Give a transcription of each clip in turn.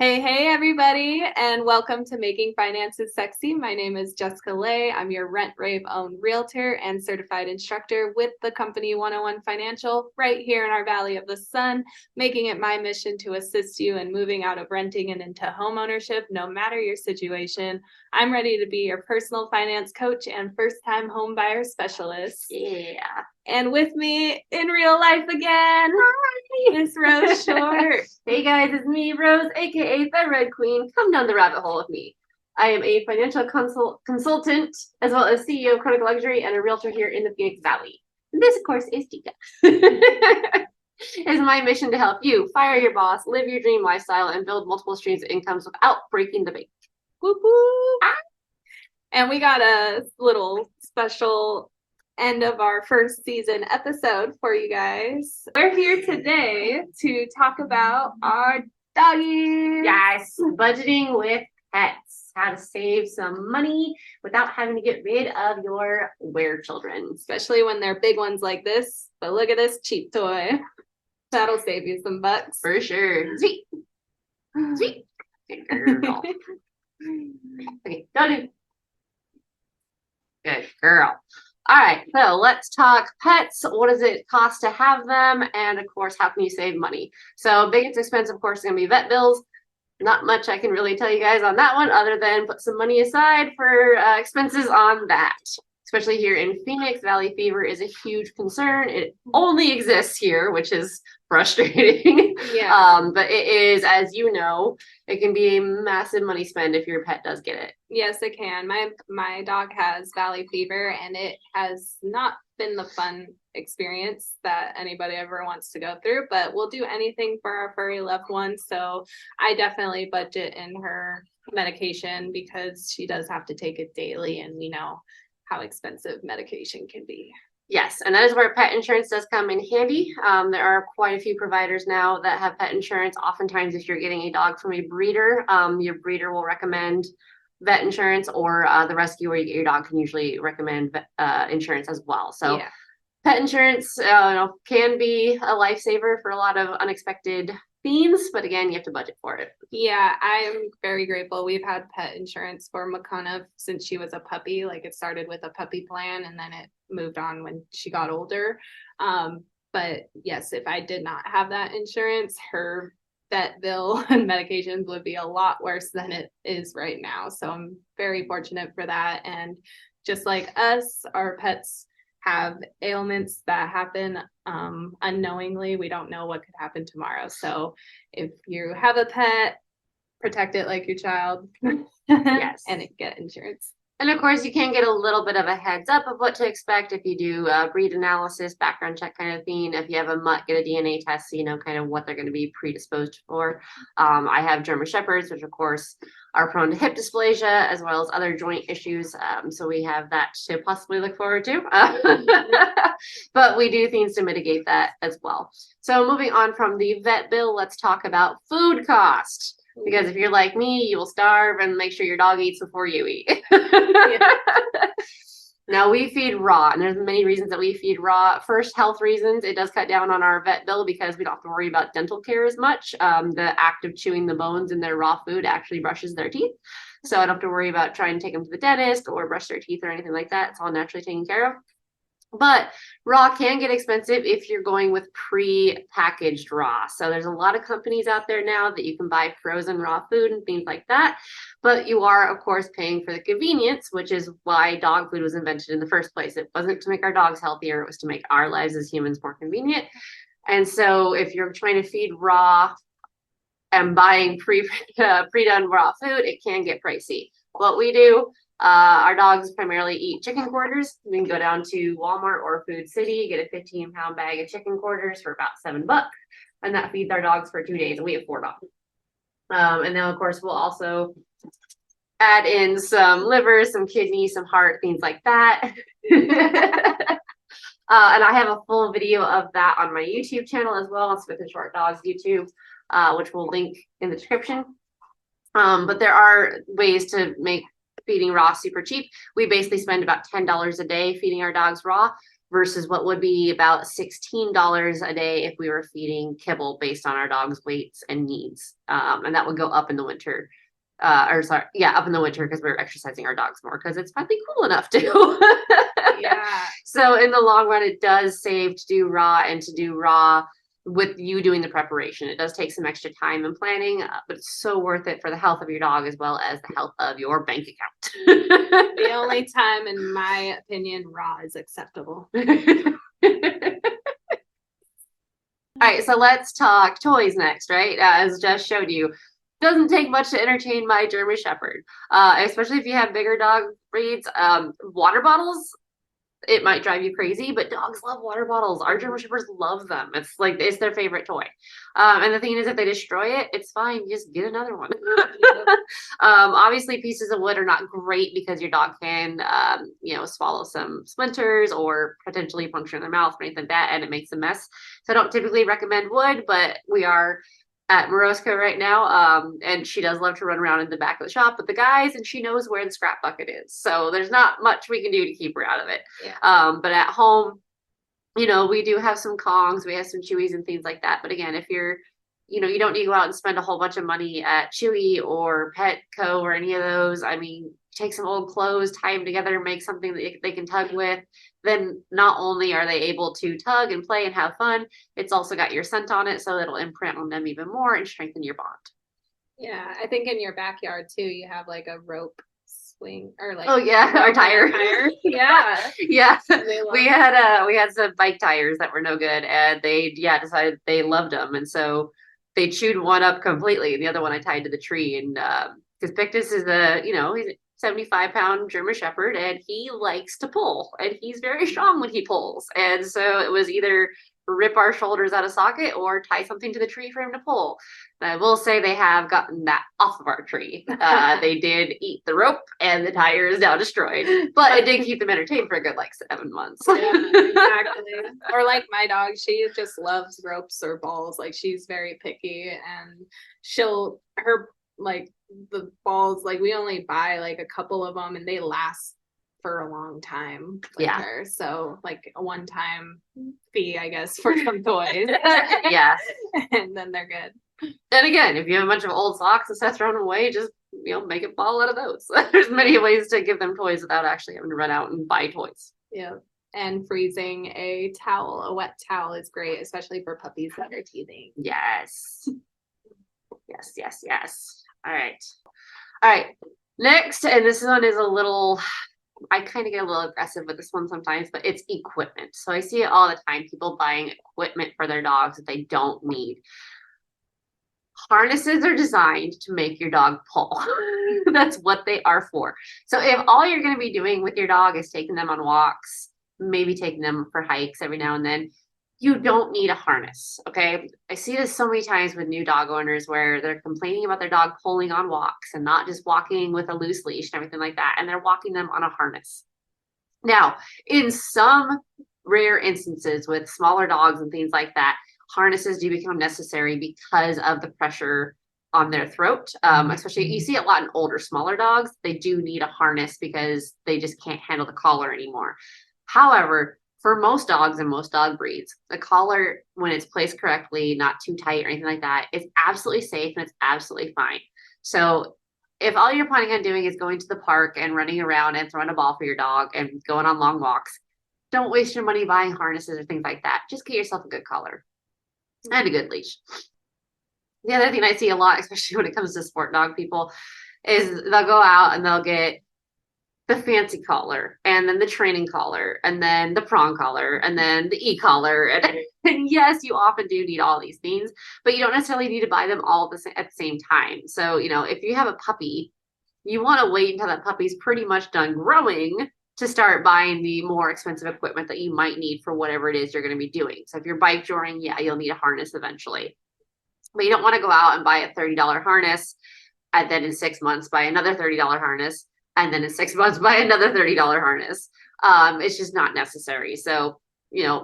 Hey, everybody, and welcome to Making Finances Sexy. My name is 𝐆𝐔𝐘𝐒. I'm your rent, rave, owned realtor and certified instructor with the company 101 Financial right here in our Valley of the Sun, making it my mission to assist you in moving out of renting and into home ownership, no matter your situation. I'm ready to be your personal finance coach and first-time home buyer specialist. Yeah. And with me in real life again, Miss Rose Short. Hey guys, it's me, Rose, aka the Red Queen. Come down the rabbit hole with me. I am a financial consultant, as well as CEO of Kronika Luxury and a realtor here in the Phoenix Valley. And this, of course, is Tika. It's my mission to help you fire your boss, live your dream lifestyle, and build multiple streams of incomes without breaking the bank. Whoop, whoop. And we got a little special end of our first season episode for you guys. We're here today to talk about our doggies. Yes, budgeting with pets. How to save some money without having to get rid of your children. Especially when they're big ones like this. But look at this cheap toy. That'll save you some bucks. For sure. Sweet. Sweet. Good girl. Okay, go do. Good girl. All right, so let's talk pets. What does it cost to have them? And of course, how can you save money? So biggest expense, of course, is going to be vet bills. Not much I can really tell you guys on that one other than put some money aside for expenses on that. Especially here in Phoenix, valley fever is a huge concern. It only exists here, which is frustrating. Yeah. But it is, as you know, it can be a massive money spend if your pet does get it. Yes, it can. My dog has valley fever, and it has not been the fun experience that anybody ever wants to go through, but we'll do anything for our furry loved ones. So I definitely budget in her medication because she does have to take it daily, and we know how expensive medication can be. Yes, and that is where pet insurance does come in handy. There are quite a few providers now that have pet insurance. Oftentimes, if you're getting a dog from a breeder, your breeder will recommend vet insurance, or the rescue where you get your dog can usually recommend insurance as well. So yeah. Pet insurance can be a lifesaver for a lot of unexpected themes, but again, you have to budget for it. Yeah, I'm very grateful. We've had pet insurance for Makana since she was a puppy. Like, it started with a puppy plan and then it moved on when she got older. But yes, if I did not have that insurance, her vet bill and medications would be a lot worse than it is right now. So I'm very fortunate for that. And just like us, our pets have ailments that happen unknowingly. We don't know what could happen tomorrow. So if you have a pet, protect it like your child. Yes. And get insurance. And of course, you can get a little bit of a heads up of what to expect if you do breed analysis, background check kind of thing. If you have a mutt, get a DNA test so you know kind of what they're going to be predisposed for. I have German Shepherds, which of course are prone to hip dysplasia as well as other joint issues. So we have that to possibly look forward to. But we do things to mitigate that as well. So moving on from the vet bill, let's talk about food cost. Because if you're like me, you will starve and make sure your dog eats before you eat. Now, we feed raw, and there's many reasons that we feed raw. First, health reasons. It does cut down on our vet bill because we don't have to worry about dental care as much. The act of chewing the bones in their raw food actually brushes their teeth. So I don't have to worry about trying to take them to the dentist or brush their teeth or anything like that. It's all naturally taken care of. But raw can get expensive if you're going with pre-packaged raw. So there's a lot of companies out there now that you can buy frozen raw food and things like that. But you are, of course, paying for the convenience, which is why dog food was invented in the first place. It wasn't to make our dogs healthier. It was to make our lives as humans more convenient. And so if you're trying to feed raw and buying pre-done raw food, it can get pricey. What we do, our dogs primarily eat chicken quarters. We can go down to Walmart or Food City, get a 15-pound bag of chicken quarters for about $7, and that feeds our dogs for 2 days, and we have 4 dogs. And then of course we'll also add in some liver, some kidney, some heart, things like that. And I have a full video of that on my YouTube channel as well. It's with the Short Dogs YouTube, which we'll link in the description. But there are ways to make feeding raw super cheap. We basically spend about $10 a day feeding our dogs raw. versus what would be about $16 a day if we were feeding kibble based on our dog's weights and needs. And that would go up in the winter. Up in the winter because we're exercising our dogs more because it's finally cool enough to. Yeah. So in the long run, it does save to do raw and to do raw with you doing the preparation. It does take some extra time and planning, but it's so worth it for the health of your dog as well as the health of your bank account. The only time, in my opinion, raw is acceptable. All right, so let's talk toys next, right? As Jess showed you, doesn't take much to entertain my German Shepherd, especially if you have bigger dog breeds. Water bottles, it might drive you crazy, but dogs love water bottles. Our German Shepherds love them. It's their favorite toy. And the thing is, if they destroy it, it's fine. Just get another one. Obviously, pieces of wood are not great because your dog can, swallow some splinters or potentially puncture their mouth or anything like that, and it makes a mess. So I don't typically recommend wood, but we are at Morosco right now, and she does love to run around in the back of the shop with the guys, and she knows where the scrap bucket is, so there's not much we can do to keep her out of it. But at home, we do have some Kongs, we have some Chewies and things like that. But again, if you're you don't need to go out and spend a whole bunch of money at Chewy or Petco or any of those. I mean, take some old clothes, tie them together, make something that they can tug with. Then not only are they able to tug and play and have fun, it's also got your scent on it, so it'll imprint on them even more and strengthen your bond. Yeah, I think in your backyard too, you have like a rope swing or like our tire. Yeah. Yeah. We had some bike tires that were no good, and they decided they loved them, and so they chewed one up completely. The other one I tied to the tree, and because Pictus is he's a 75-pound German Shepherd, and he likes to pull, and he's very strong when he pulls. And so it was either rip our shoulders out of socket or tie something to the tree for him to pull. And I will say they have gotten that off of our tree. They did eat the rope, and the tire is now destroyed, but it did keep them entertained for a good 7 months. Yeah, exactly. Or like my dog, she just loves ropes or balls. Like, she's very picky, and the balls, we only buy a couple of them, and they last for a long time with her. So a one-time fee, I guess, for some toys. Yeah. And then they're good. And again, if you have a bunch of old socks and stuff thrown away, just make a ball out of those. There's many ways to give them toys without actually having to run out and buy toys. Yeah. And freezing a wet towel is great, especially for puppies that are teething. Yes. Yes. All right. Next, and this one is I kind of get a little aggressive with this one sometimes, but it's equipment. So I see it all the time, people buying equipment for their dogs that they don't need. Harnesses are designed to make your dog pull. That's what they are for. So if all you're going to be doing with your dog is taking them on walks, maybe taking them for hikes every now and then, you don't need a harness, okay? I see this so many times with new dog owners where they're complaining about their dog pulling on walks and not just walking with a loose leash and everything like that, and they're walking them on a harness. Now, in some rare instances with smaller dogs and things like that, harnesses do become necessary because of the pressure on their throat. Especially, you see a lot in older, smaller dogs. They do need a harness because they just can't handle the collar anymore. However, for most dogs and most dog breeds, the collar, when it's placed correctly, not too tight or anything like that, is absolutely safe and it's absolutely fine. So if all you're planning on doing is going to the park and running around and throwing a ball for your dog and going on long walks, don't waste your money buying harnesses or things like that. Just get yourself a good collar and a good leash. The other thing I see a lot, especially when it comes to sport dog people, is they'll go out and they'll get the fancy collar, and then the training collar, and then the prong collar, and then the e-collar. And yes, you often do need all these things, but you don't necessarily need to buy them all at the same time. So, if you have a puppy, you want to wait until that puppy's pretty much done growing to start buying the more expensive equipment that you might need for whatever it is you're going to be doing. So if you're bike joring, you'll need a harness eventually. But you don't want to go out and buy a $30 harness, and then in 6 months buy another $30 harness, and then in 6 months buy another $30 harness. It's just not necessary. So,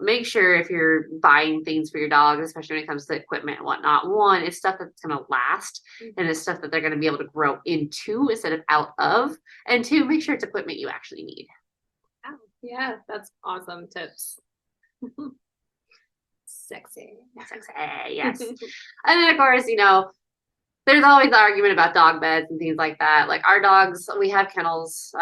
make sure if you're buying things for your dog, especially when it comes to equipment and whatnot, one, it's stuff that's going to last, and it's stuff that they're going to be able to grow into instead of out of. And two, make sure it's equipment you actually need. Yeah, that's awesome tips. Sexy. Sexy, yes. And then of course, there's always the argument about dog beds and things like that. Like our dogs, we have kennels,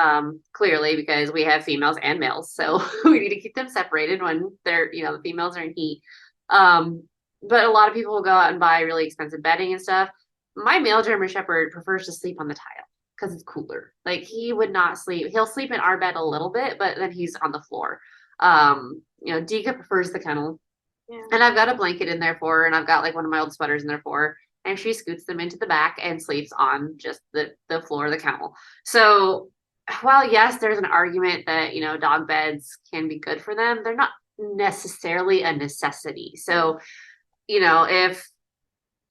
clearly because we have females and males. So we need to keep them separated when they're, the females are in heat. But a lot of people will go out and buy really expensive bedding and stuff. My male German Shepherd prefers to sleep on the tile because it's cooler. Like he would not sleep. He'll sleep in our bed a little bit, but then he's on the floor. Dika prefers the kennel. Yeah. And I've got a blanket in there for her, and I've got like one of my old sweaters in there for her. And she scoots them into the back and sleeps on just the floor of the kennel. So while yes, there's an argument that, dog beds can be good for them, they're not necessarily a necessity. So, if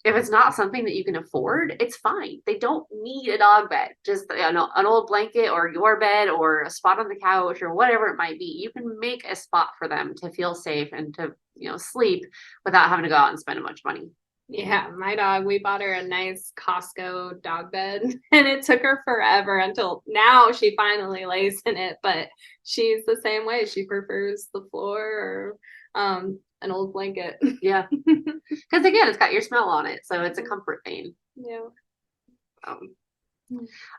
it's not something that you can afford, it's fine. They don't need a dog bed. Just an old blanket or your bed or a spot on the couch or whatever it might be. You can make a spot for them to feel safe and to, sleep without having to go out and spend a bunch of money. Yeah, my dog, we bought her a nice Costco dog bed and it took her forever until now she finally lays in it, but she's the same way. She prefers the floor or an old blanket. Yeah. Because again, it's got your smell on it, so it's a comfort thing. Yeah.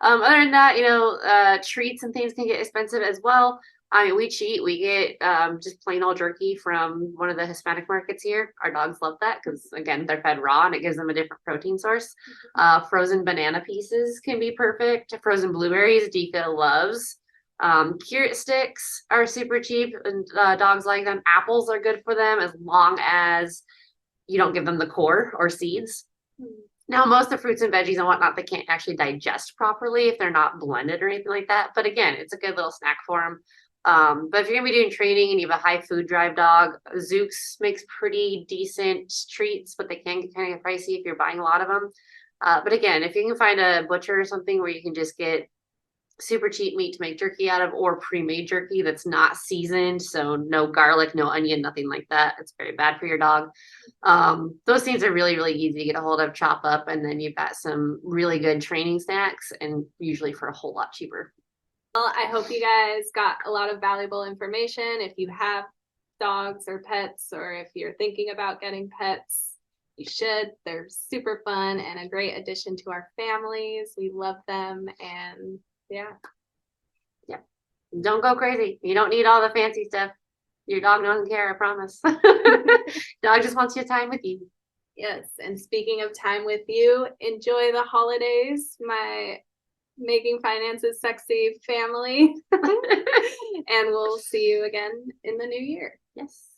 Other than that, treats and things can get expensive as well. I mean, we cheat. We get just plain old jerky from one of the Hispanic markets here. Our dogs love that because, again, they're fed raw and it gives them a different protein source. Frozen banana pieces can be perfect. Frozen blueberries, Dika loves. Carrot sticks are super cheap and dogs like them. Apples are good for them as long as you don't give them the core or seeds. Now, most of the fruits and veggies and whatnot, they can't actually digest properly if they're not blended or anything like that. But again, it's a good little snack for them. But if you're gonna be doing training and you have a high food drive dog, 𝐆𝐔𝐘𝐒 makes pretty decent treats, but they can get kind of pricey if you're buying a lot of them. But again, if you can find a butcher or something where you can just get super cheap meat to make jerky out of, or pre-made jerky that's not seasoned, so no garlic, no onion, nothing like that, it's very bad for your dog. Those things are really, really easy to get a hold of, chop up, and then you've got some really good training snacks, and usually for a whole lot cheaper. Well, I hope you guys got a lot of valuable information. If you have dogs or pets, or if you're thinking about getting pets, you should. They're super fun and a great addition to our families. We love them, and yeah. Don't go crazy. You don't need all the fancy stuff. Your dog doesn't care, I promise. Dog just wants your time with you. Yes, and speaking of time with you, enjoy the holidays, my Making Finances Sexy family. And we'll see you again in the new year. Yes.